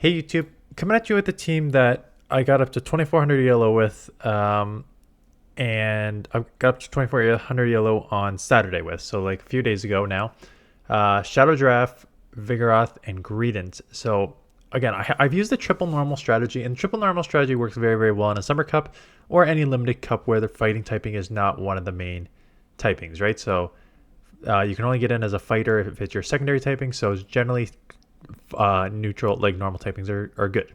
Hey YouTube, coming at you with the team that I got up to 2400 yellow with, and I got up to 2400 yellow on Saturday with, so like a few days ago now. Shadow Giraffe, Vigoroth, and Greedent. So again, I've used the triple normal strategy, and triple normal strategy works very, very well in a summer cup or any limited cup where the fighting typing is not one of the main typings, right? So you can only get in as a fighter if it's your secondary typing, so it's generally neutral, like normal typings are good.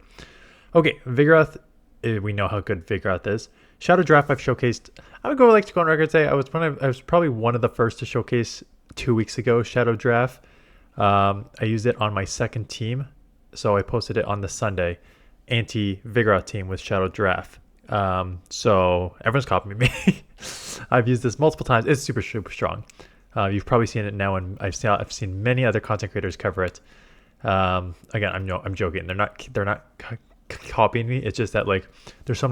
Okay, Vigoroth, we know how good Vigoroth is. Shadow Draft I've showcased. I would like to go on record and say I was probably one of the first to showcase 2 weeks ago Shadow Draft. I used it on my second team, so I posted it on the Sunday anti Vigoroth team with Shadow Draft. So everyone's copying me. I've used this multiple times. It's super super strong. You've probably seen it now, and I've seen many other content creators cover it. Again, I'm joking. They're not copying me. It's just that like there's such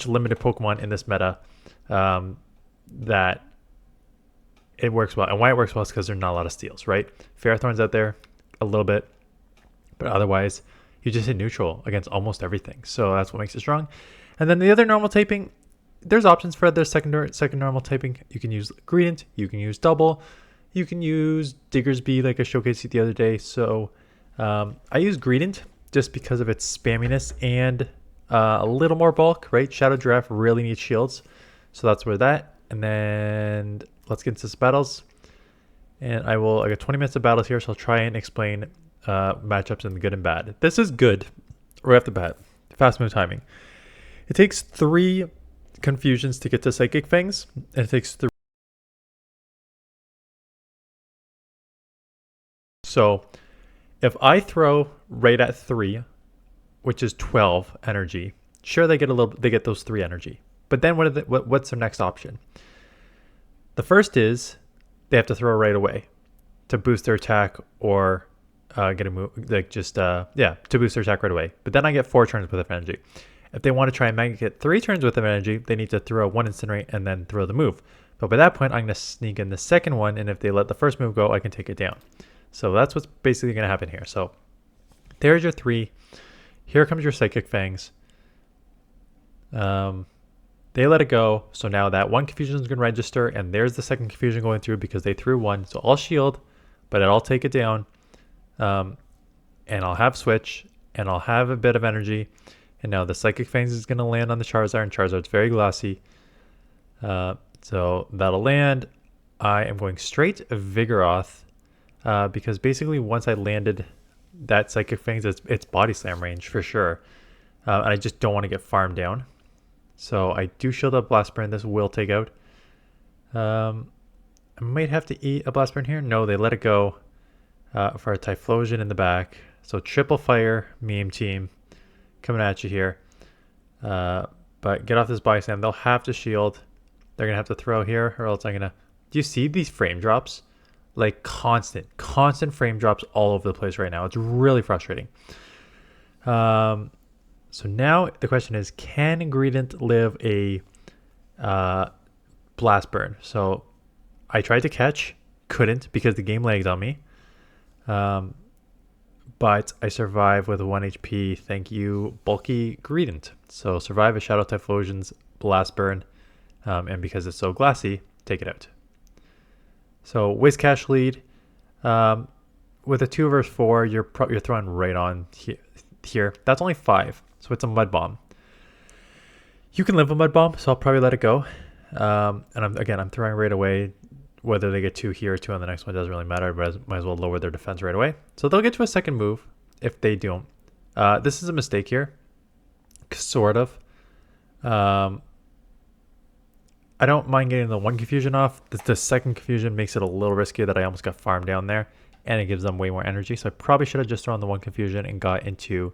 limited Pokemon in this meta that it works well. And why it works well is because there's not a lot of steals, right? Ferrothorn's out there a little bit, but otherwise you just hit neutral against almost everything. So that's what makes it strong. And then the other normal typing, there's options for the second normal typing. You can use Greedent, you can use Double, you can use Diggersby like I showcased the other day. So I use Greedent just because of its spamminess and a little more bulk, right? Shadow Giraffe really needs shields. So that's where that. And then let's get into some battles. And I got 20 minutes of battles here, so I'll try and explain matchups in the good and bad. This is good right off the bat. Fast move timing. It takes 3 confusions to get to Psychic Fangs, and it takes 3. So if I throw right at 3, which is 12 energy, sure they get those 3 energy. But then what's their next option? The first is they have to throw right away to boost their attack or get a move, like to boost their attack right away. But then I get 4 turns worth of energy. If they want to try and make it 3 turns worth of energy, they need to throw 1 Incinerate and then throw the move. But by that point, I'm going to sneak in the second one, and if they let the first move go, I can take it down. So that's what's basically going to happen here. So there's your 3. Here comes your Psychic Fangs. They let it go. So now that 1 confusion is going to register, and there's the second confusion going through because they threw 1. So I'll shield, but I'll take it down. And I'll have switch, and I'll have a bit of energy. And now the Psychic Fangs is going to land on the Charizard, and Charizard's very glassy. So that'll land. I am going straight Vigoroth because basically once I landed that Psychic Fangs, it's Body Slam range for sure. And I just don't want to get farmed down. So I do shield up Blast Burn. This will take out. I might have to eat a Blast Burn here. No, they let it go for a Typhlosion in the back. So triple fire, meme team coming at you here. But get off this Body Slam. They'll have to shield. They're going to have to throw here, or else I'm going to... Do you see these frame drops? Like constant frame drops all over the place right now. It's really frustrating. So now the question is, can Greedent live a Blast Burn? So I tried to catch, couldn't because the game lagged on me. But I survived with 1 HP. Thank you, bulky Greedent. So survive a Shadow Typhlosion's Blast Burn. And because it's so glassy, take it out. So Whiscash lead. With a 2 versus 4, you're throwing right on here. That's only 5. So it's a Mud Bomb. You can live a Mud Bomb, so I'll probably let it go. And I'm throwing right away. Whether they get 2 here or 2 on the next one doesn't really matter, but might as well lower their defense right away. So they'll get to a second move if they don't. This is a mistake here. Sort of. I don't mind getting the 1 confusion off. The second confusion makes it a little risky that I almost got farmed down there, and it gives them way more energy. So I probably should have just thrown the 1 confusion and got into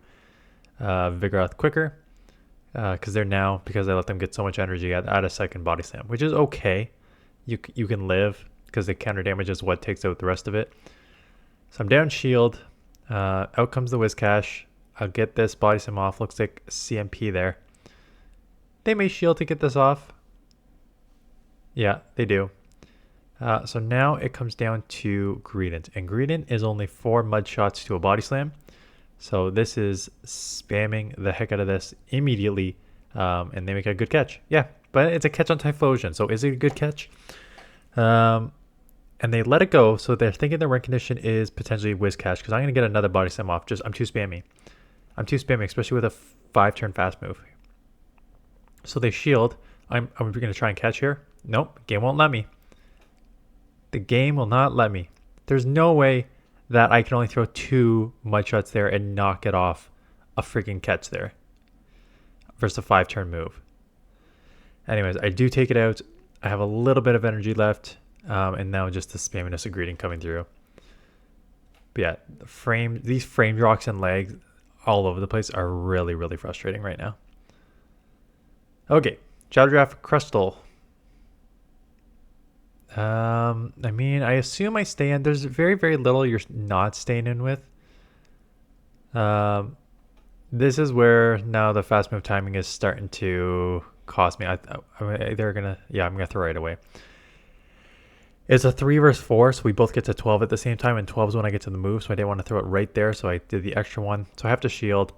Vigoroth quicker, because I let them get so much energy at a second Body Slam, which is okay. You can live because the counter damage is what takes out the rest of it. So I'm down shield. Out comes the Whiscash. I'll get this Body Slam off. Looks like CMP there. They may shield to get this off. Yeah, they do. So now it comes down to Greedent. And Greedent is only 4 mud shots to a body slam. So this is spamming the heck out of this immediately. And they make a good catch. Yeah, but it's a catch on Typhlosion. So is it a good catch? And they let it go. So they're thinking the win condition is potentially Whiz Catch. Because I'm going to get another body slam off. I'm too spammy. I'm too spammy, especially with a 5-turn fast move. So they shield. I'm going to try and catch here. Nope, game won't let me. The game will not let me. There's no way that I can only throw 2 mud shots there and knock it off a freaking catch there versus a 5-turn move. Anyways, I do take it out. I have a little bit of energy left, and now just the spamminess of Greeting coming through. But yeah, these frame rocks and legs all over the place are really, really frustrating right now. Okay, Shadow Draft Crustle. I mean, I assume I stay in. There's very, very little you're not staying in with. This is where now the fast move timing is starting to cost me. I'm gonna throw right away. It's a 3 versus 4, so we both get to 12 at the same time, and 12 is when I get to the move, so I didn't want to throw it right there, so I did the extra one. So I have to shield.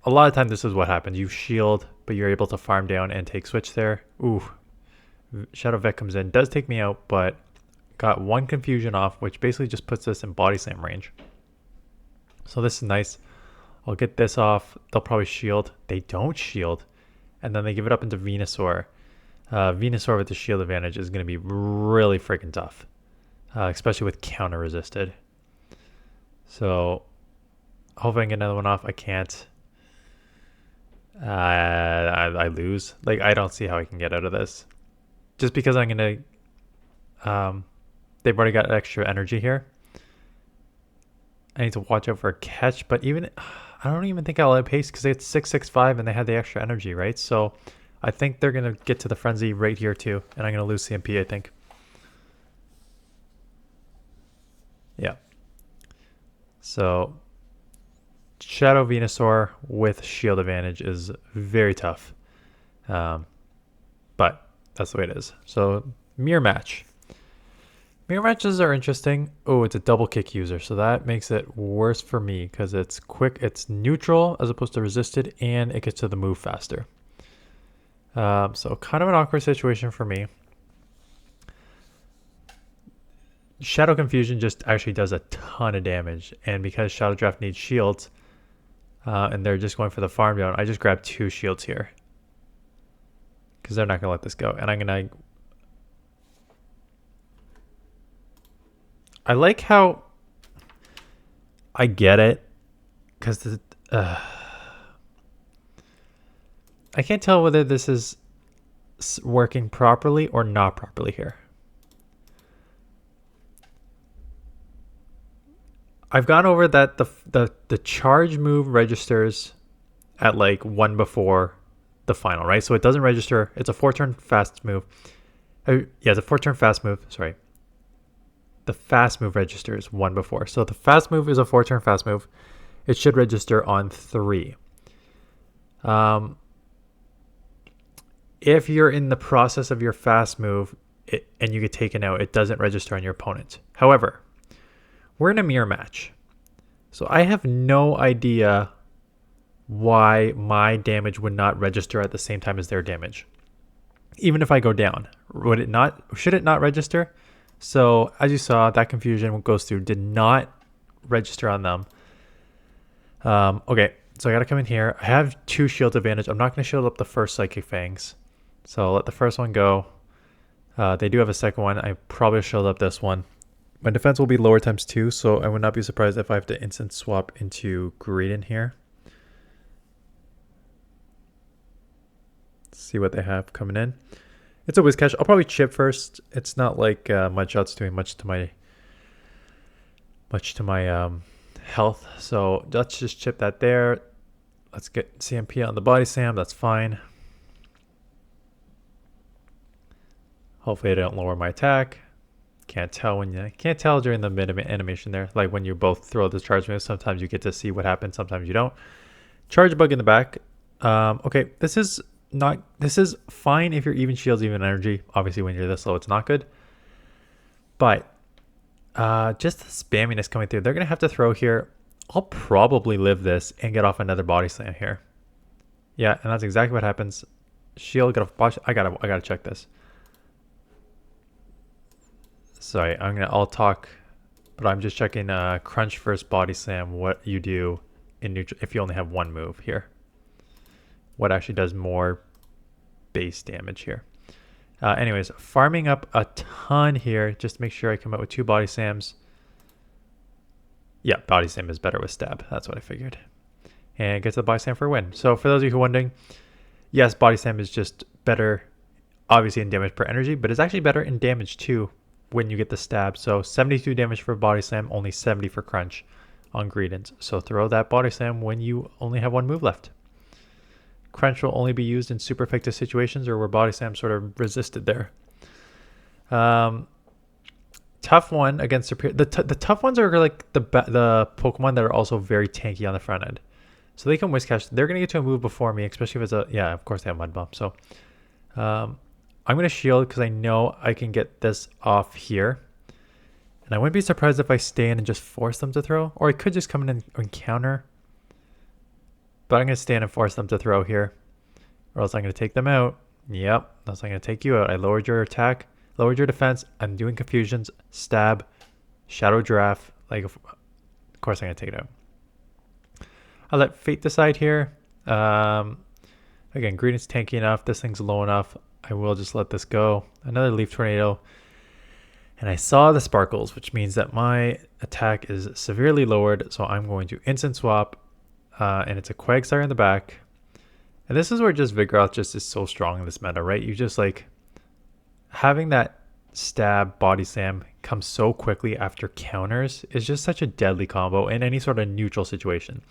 A lot of times this is what happens. You shield, but you're able to farm down and take switch there. Ooh. Shadow Vet comes in, does take me out, but got 1 confusion off, which basically just puts this in body slam range. So this is nice. I'll get this off. They'll probably shield. They don't shield. And then they give it up into Venusaur. Venusaur with the shield advantage is going to be really freaking tough, especially with counter resisted. So hopefully I can get another one off. I can't. I lose. Like, I don't see how I can get out of this. Just because I'm going to... they've already got extra energy here. I need to watch out for a catch, but even... I don't even think I'll outpace because it's 665 and they had the extra energy, right? So I think they're going to get to the frenzy right here too. And I'm going to lose CMP, I think. Yeah. So Shadow Venusaur with shield advantage is very tough. But that's the way it is. So mirror match. Mirror matches are interesting. Oh, it's a double kick user, so that makes it worse for me because it's quick, it's neutral as opposed to resisted, and it gets to the move faster. So kind of an awkward situation for me. Shadow Confusion just actually does a ton of damage, and because Shadow Draft needs shields, and they're just going for the farm down, I just grabbed 2 shields here because they're not going to let this go, and I'm going to... I like how I get it because I can't tell whether this is working properly or not properly here. I've gone over that the charge move registers at like 1 before the final, right? So it doesn't register. It's a 4-turn fast move. Yeah, it's a 4-turn fast move. Sorry. The fast move registers 1 before. So the fast move is a 4-turn fast move. It should register on 3. If you're in the process of your fast move and you get taken out, it doesn't register on your opponent. However, we're in a mirror match. So I have no idea why my damage would not register at the same time as their damage. Even if I go down, should it not register? So as you saw, that confusion goes through, did not register on them. Okay, so I got to come in here. I have 2 shield advantage. I'm not going to shield up the first Psychic Fangs. So I'll let the first one go. They do have a second one. I probably shield up this one. My defense will be lower ×2, so I would not be surprised if I have to instant swap into Greedent here. Let's see what they have coming in. It's a Whiz Catch. I'll probably chip first. It's not like Mudshot's doing much to my health. So let's just chip that there. Let's get CMP on the body slam. That's fine. Hopefully I don't lower my attack. Can't tell during the mid animation there. Like when you both throw the charge move, sometimes you get to see what happens. Sometimes you don't. Chargebug in the back. Okay, this is fine if you're even shields, even energy. Obviously when you're this low, it's not good. But just the spamminess coming through. They're going to have to throw here. I'll probably live this and get off another body slam here. Yeah, and that's exactly what happens. Shield, get off body. I gotta check this. Sorry, I'll talk, but I'm just checking crunch first body slam, what you do in neutral if you only have one move here. What actually does more base damage here. Anyways, farming up a ton here just to make sure I come out with 2 body slams. Yeah, body slam is better with stab. That's what I figured. And get to the body slam for a win. So for those of you who are wondering, yes, body slam is just better, obviously in damage per energy, but it's actually better in damage too when you get the stab. So 72 damage for body slam, only 70 for crunch on Greedent. So throw that body slam when you only have one move left. Crunch will only be used in super effective situations or where body slam sort of resisted there. Tough one against superior. The tough ones are like the Pokemon that are also very tanky on the front end. So they can Whisk Catch. They're going to get to a move before me, especially if it's a... Yeah, of course they have Mud Bomb. So I'm going to shield because I know I can get this off here. And I wouldn't be surprised if I stay in and just force them to throw. Or I could just come in and counter. But I'm going to stand and force them to throw here. Or else I'm going to take them out. Yep, that's I'm going to take you out. I lowered your attack, lowered your defense. I'm doing confusions, stab, shadow giraffe. Like, of course I'm going to take it out. I'll let fate decide here. Again, Greedent's tanky enough. This thing's low enough. I will just let this go. Another leaf tornado. And I saw the sparkles, which means that my attack is severely lowered. So I'm going to instant swap. And it's a Quagsire in the back. And this is where just Vigoroth just is so strong in this meta, right? You just like having that stab body slam come so quickly after counters is just such a deadly combo in any sort of neutral situation.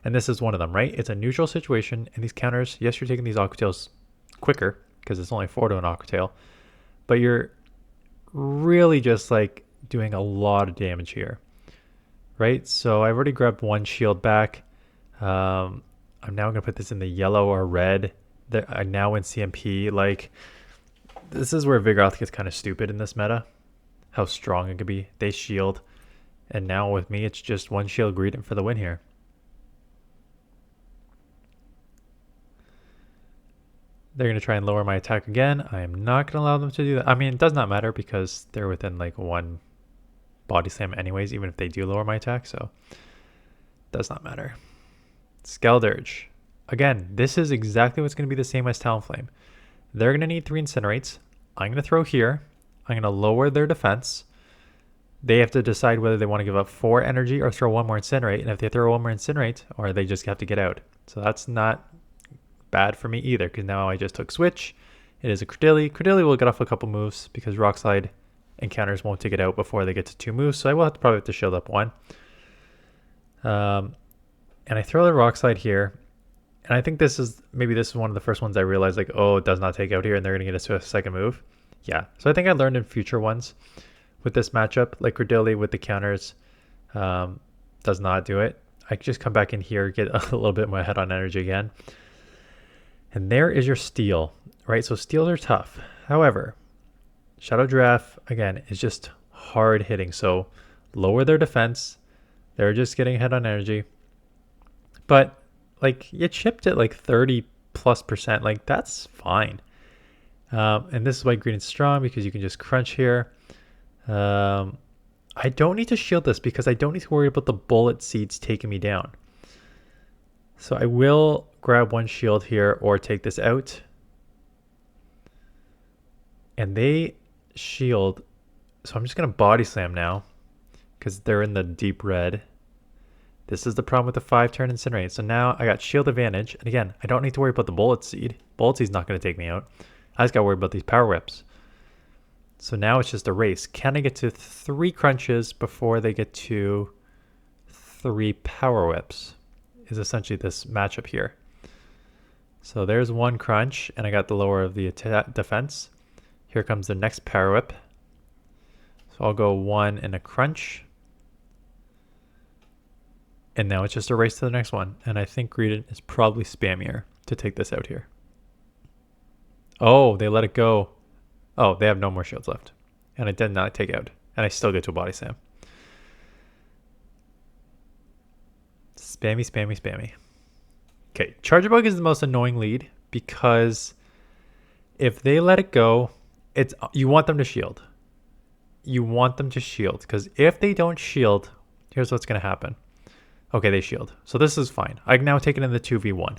And this is one of them, right? It's a neutral situation, and these counters, yes, you're taking these Aqua Tails quicker because it's only 4 to an Aqua Tail, but you're really just like doing a lot of damage here, right? So I've already grabbed one shield back. I'm now going to put this in the yellow or red. I'm now in CMP. Like, this is where Vigoroth gets kind of stupid in this meta. How strong it could be. They shield. And now with me, it's just one shield Greedent for the win here. They're going to try and lower my attack again. I am not going to allow them to do that. I mean, it does not matter because they're within like one body slam anyways, even if they do lower my attack. So, it does not matter. Skeldurge. Again, this is exactly what's going to be the same as Talonflame. They're going to need 3 Incinerates. I'm going to throw here. I'm going to lower their defense. They have to decide whether they want to give up 4 energy or throw 1 more Incinerate. And if they throw 1 more Incinerate, or they just have to get out. So that's not bad for me either, because now I just took Switch. It is a Credilli. Credilli will get off a couple moves because Rock Slide and counters won't take it out before they get to 2 moves. So I will probably have to shield up 1. And I throw the Rock Slide here. And I think this is one of the first ones I realized, like, oh, it does not take out here and they're going to get us to a second move. Yeah. So I think I learned in future ones with this matchup, like Credilli with the counters does not do it. I just come back in here, get a little bit more head on energy again. And there is your steel, right? So steals are tough. However, Shadow Giraffe, again, is just hard hitting. So lower their defense. They're just getting head on energy. But like you chipped it like 30+%. Like that's fine. And this is why Greedent's strong, because you can just crunch here. I don't need to shield this because I don't need to worry about the bullet seeds taking me down. So I will grab 1 shield here or take this out. And they shield. So I'm just going to body slam now because they're in the deep red. This is the problem with the 5-turn Incinerate. So now I got shield advantage. And again, I don't need to worry about the bullet seed. Bullet seed's not going to take me out. I just got to worry about these power whips. So now it's just a race. Can I get to 3 crunches before they get to 3 power whips? Is essentially this matchup here. So there's 1 crunch, and I got the lower of the defense. Here comes the next power whip. So I'll go 1 and a crunch. And now it's just a race to the next one. And I think Greedent is probably spammier to take this out here. Oh, they let it go. Oh, they have no more shields left. And I did not take out. And I still get to a body slam. Spammy, spammy, spammy. Okay, Chargerbug is the most annoying lead because if they let it go, you want them to shield. You want them to shield because if they don't shield, here's what's going to happen. Okay, they shield. So this is fine. I can now take it in the 2v1,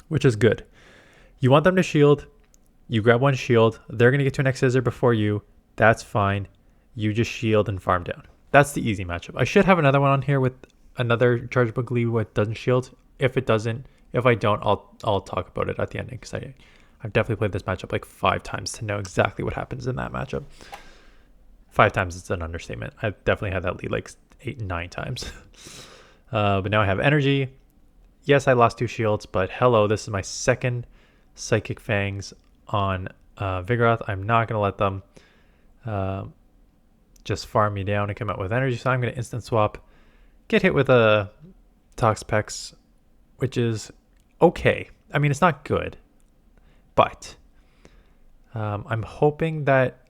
which is good. You want them to shield. You grab one shield. They're going to get to an X-Scissor before you. That's fine. You just shield and farm down. That's the easy matchup. I should have another one on here with another Chargerbug lead what doesn't shield. If I don't, I'll talk about it at the ending because I've definitely played this matchup like 5 times to know exactly what happens in that matchup. 5 times is an understatement. I've definitely had that lead like 8, 9 times. But now I have energy. Yes, I lost 2 shields, but hello, this is my second Psychic Fangs on Vigoroth. I'm not going to let them just farm me down and come out with energy. So I'm going to instant swap, get hit with a Toxpex, which is okay. I mean, it's not good, but I'm hoping that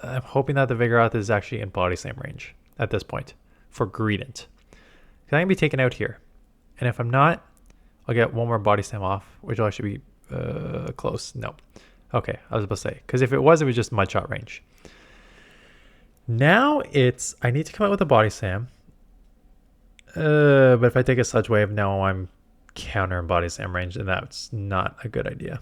the Vigoroth is actually in body slam range at this point for Greedent. Because I'm going to be taken out here. And if I'm not, I'll get one more body slam off, which will actually be close. No. Okay, I was about to say. Because if it was just mud shot range. Now I need to come out with a body slam. But if I take a Sludge Wave, now I'm counter and body slam range, and that's not a good idea.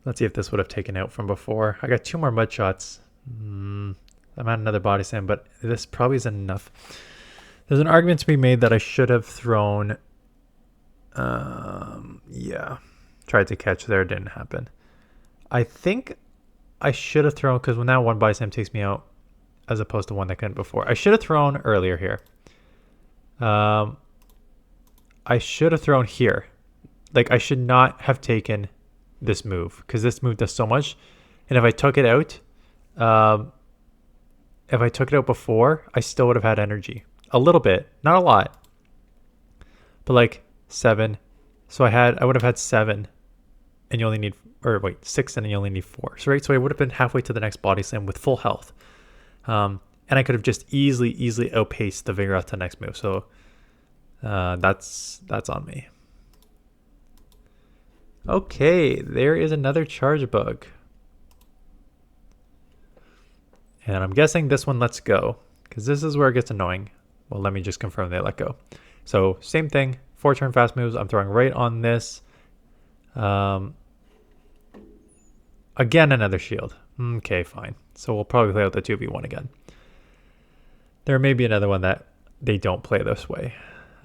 Let's see if this would have taken out from before. I got 2 more mud shots. I'm at another body slam, but this probably isn't enough. There's an argument to be made that I should have thrown. Yeah, tried to catch there, didn't happen. I think I should have thrown because now one body slam takes me out, as opposed to one that couldn't before. I should have thrown earlier here. I should have thrown here. Like I should not have taken this move because this move does so much. And if I took it out, before, I still would have had energy. A little bit, not a lot, but like 7. So I would have had 7 and you only need, 6 and you only need 4. So, right. So I would have been halfway to the next body slam with full health. And I could have just easily outpaced the Vigoroth to the next move. So that's on me. Okay, there is another Chargebug. And I'm guessing this one lets go because this is where it gets annoying. Well, let me just confirm they let go. So same thing, 4 turn fast moves. I'm throwing right on this. Again, another shield. Okay, fine. So we'll probably play out the 2v1 again. There may be another one that they don't play this way.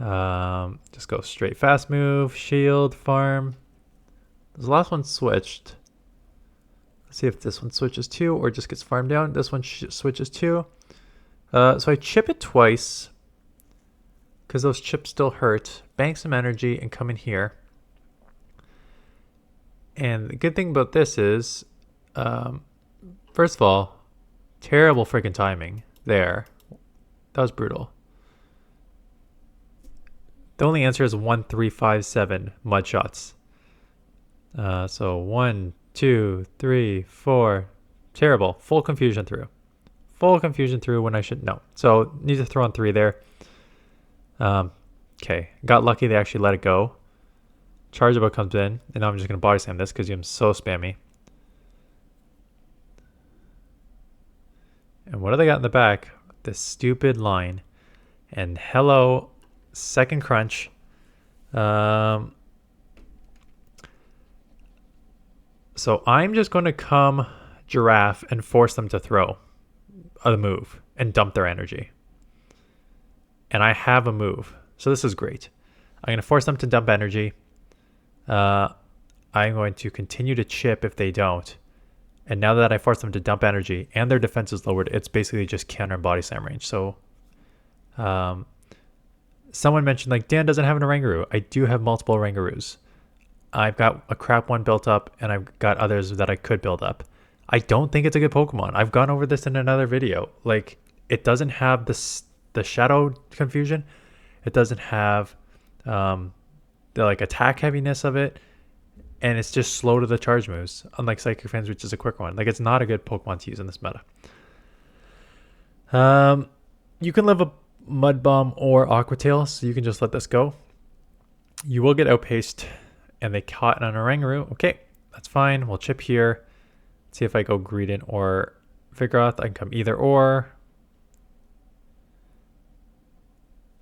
Just go straight fast move, shield, farm. The last one switched. Let's see if this one switches too or just gets farmed down. This one switches too. So I chip it twice because those chips still hurt. Bank some energy and come in here. And the good thing about this is, first of all, terrible freaking timing there. That was brutal. The only answer is 1, 3, 5, 7 mud shots. So 1, 2, 3, 4. Terrible. Full confusion through. Full confusion through when I should. No. So need to throw on 3 there. Okay. Got lucky they actually let it go. Chargerbug comes in. And now I'm just going to body slam this because I'm so spammy. And what do they got in the back? This stupid line. And hello, second crunch. So I'm just going to come Giraffe and force them to throw a move and dump their energy. And I have a move. So this is great. I'm going to force them to dump energy. I'm going to continue to chip if they don't. And now that I force them to dump energy and their defense is lowered, it's basically just counter and body slam range. So someone mentioned like Dan doesn't have an Oranguru. I do have multiple Orangaroos. I've got a crap one built up and I've got others that I could build up. I don't think it's a good Pokemon. I've gone over this in another video. Like it doesn't have the shadow confusion. It doesn't have the like attack heaviness of it. and it's just slow to the charge moves, unlike Psychic Fangs, which is a quick one. Like, it's not a good Pokemon to use in this meta. You can live a Mud Bomb or Aqua Tail, so you can just let this go. You will get outpaced, and they caught on a Oranguru. Okay, that's fine. We'll chip here. See if I go Greedent or Vigoroth. I can come either or.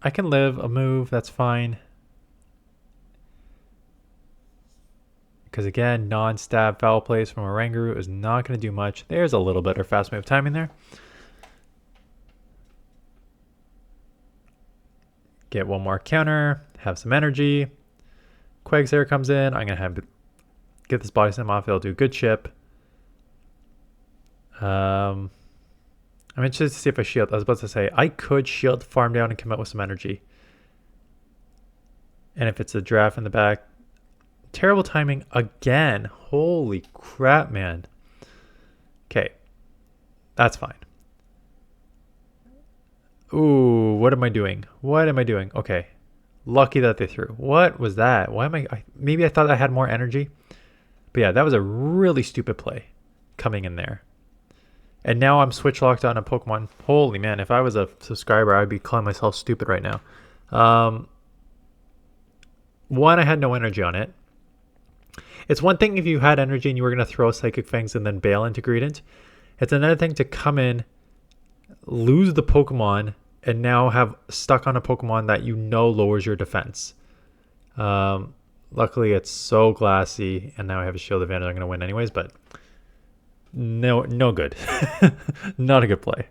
I can live a move. That's fine. Because again, non-stab foul plays from Oranguru is not going to do much. There's a little bit of fast move timing there. Get one more counter. Have some energy. Quagsire comes in. I'm going to get this Body Slam off. It'll do a good chip. I'm interested to see if I shield. I was about to say, I could shield, farm down, and come out with some energy. And if it's a draft in the back, terrible timing again. Holy crap, man. Okay. That's fine. Ooh, what am I doing? What am I doing? Okay. Lucky that they threw. What was that? Why am maybe I thought I had more energy. But yeah, that was a really stupid play coming in there. And now I'm switch locked on a Pokemon. Holy man, if I was a subscriber, I'd be calling myself stupid right now. One, I had no energy on it. It's one thing if you had energy and you were going to throw Psychic Fangs and then bail into Greedent. It's another thing to come in, lose the Pokemon, and now have stuck on a Pokemon that you know lowers your defense. Luckily, it's so glassy, and now I have a shield advantage. I'm going to win anyways, but no good. Not a good play.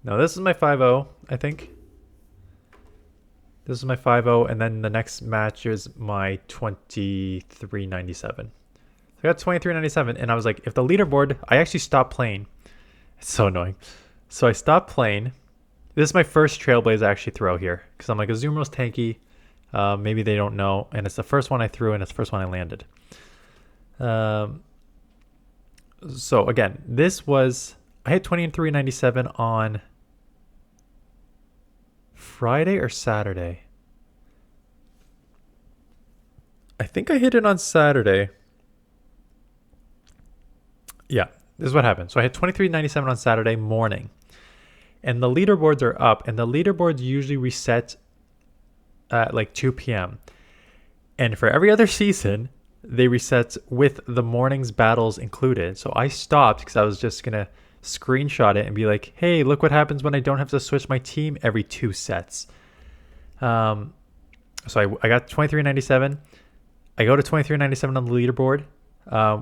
Now, this is my 5-0, I think. This is my 5-0, and then the next match is my 23.97. So I got 23.97, and I was like, if the leaderboard, I actually stopped playing. It's so annoying. So I stopped playing. This is my first Trailblaze I actually throw here, because I'm like, Azumarill's tanky. Maybe they don't know, and it's the first one I threw, and it's the first one I landed. So again, this was, I hit 23.97 on Friday or Saturday. I think I hit it on Saturday. Yeah, this is what happened. So I hit 23.97 on Saturday morning. And the leaderboards are up. And the leaderboards usually reset at like 2 p.m. And for every other season, they reset with the morning's battles included. So I stopped because I was just going to screenshot it and be like, hey, look what happens when I don't have to switch my team every 2 sets. So I got 23.97. I go to 23.97 on the leaderboard,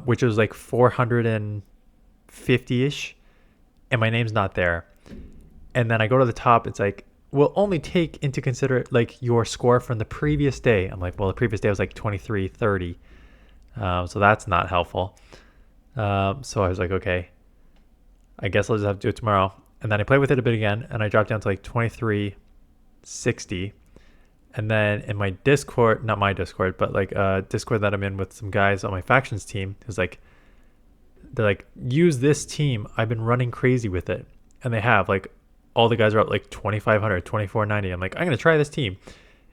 which was like 450-ish, and my name's not there. And then I go to the top, it's like, we'll only take into consider like your score from the previous day. I'm like, well, the previous day was like 23.30. So that's not helpful. So I was like, okay, I guess I'll just have to do it tomorrow. And then I played with it a bit again, and I dropped down to like 23.60. And then in my Discord, not my Discord, but like Discord that I'm in with some guys on my factions team, is like, they're like, use this team. I've been running crazy with it. And they have, like, all the guys are at like 2,500, 2,490. I'm like, I'm going to try this team.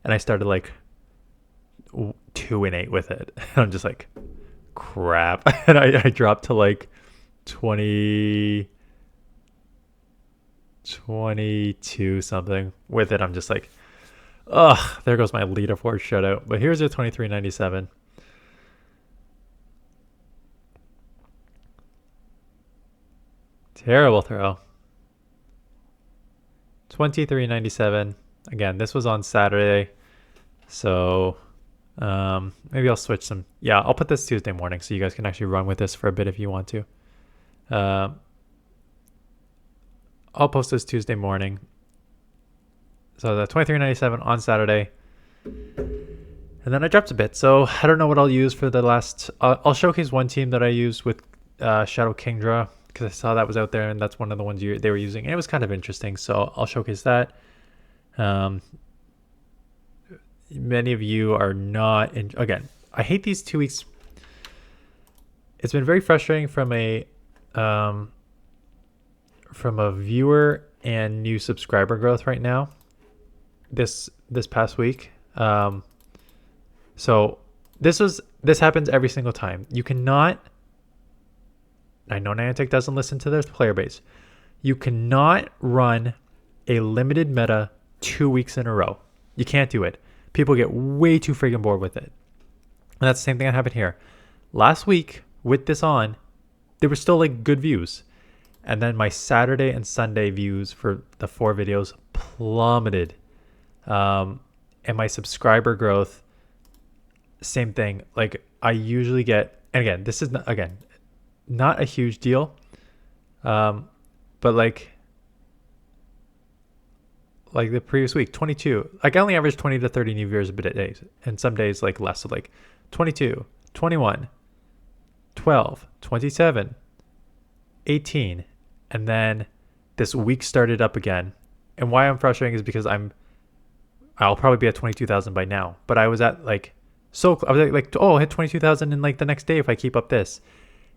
And I started like 2-8 with it. And I'm just like, crap. And I dropped to like 22 something with it. I'm just like, ugh, there goes my leaderboard shutout. But here's your 23.97. Terrible throw. 23.97. Again, this was on Saturday. So maybe I'll switch some. Yeah, I'll put this Tuesday morning so you guys can actually run with this for a bit if you want to. I'll post this Tuesday morning. So the 23.97 on Saturday. And then I dropped a bit. So I don't know what I'll use for the last. I'll showcase one team that I used with Shadow Kingdra, because I saw that was out there, and that's one of the ones they were using. And it was kind of interesting. So I'll showcase that. Many of you are not. Again, I hate these 2 weeks. It's been very frustrating from a viewer and new subscriber growth right now. This past week. So this happens every single time. You cannot. I know Niantic doesn't listen to their player base. You cannot run a limited meta 2 weeks in a row. You can't do it. People get way too freaking bored with it. And that's the same thing that happened here. Last week with this on, there were still like good views. And then my Saturday and Sunday views for the 4 videos plummeted. And my subscriber growth, same thing. Like I usually get, and again, this is not a huge deal. But like the previous week, 22, like I only average 20 to 30 new viewers a bit a day, and some days like less, so like 22, 21, 12, 27, 18, and then this week started up again. And why I'm frustrating is because I'll probably be at 22,000 by now, but I was at like, I was like, oh, I'll hit 22,000 in like the next day if I keep up this.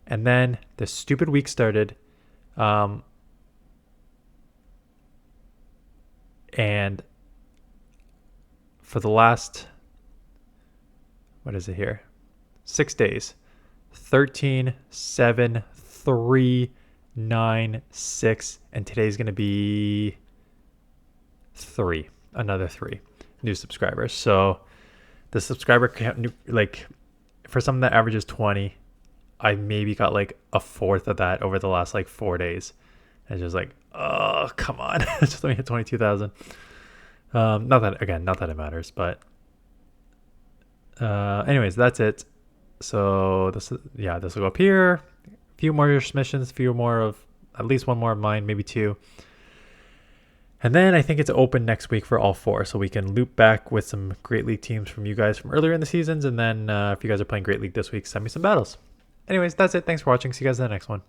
And then this stupid week started, and for the last, what is it here? 6 days, 13, 7, 3, 9, 6, and today's going to be 3, another 3 new subscribers. So the subscriber count, like for something that averages 20, I maybe got like a fourth of that over the last like 4 days. And just like, oh, come on. Just let me hit 22,000. Not that it matters, but anyways, that's it. So this will go up here. A few more submissions, at least one more of mine, maybe 2. And then I think it's open next week for all 4. So we can loop back with some Great League teams from you guys from earlier in the seasons. And then if you guys are playing Great League this week, send me some battles. Anyways, that's it. Thanks for watching. See you guys in the next one.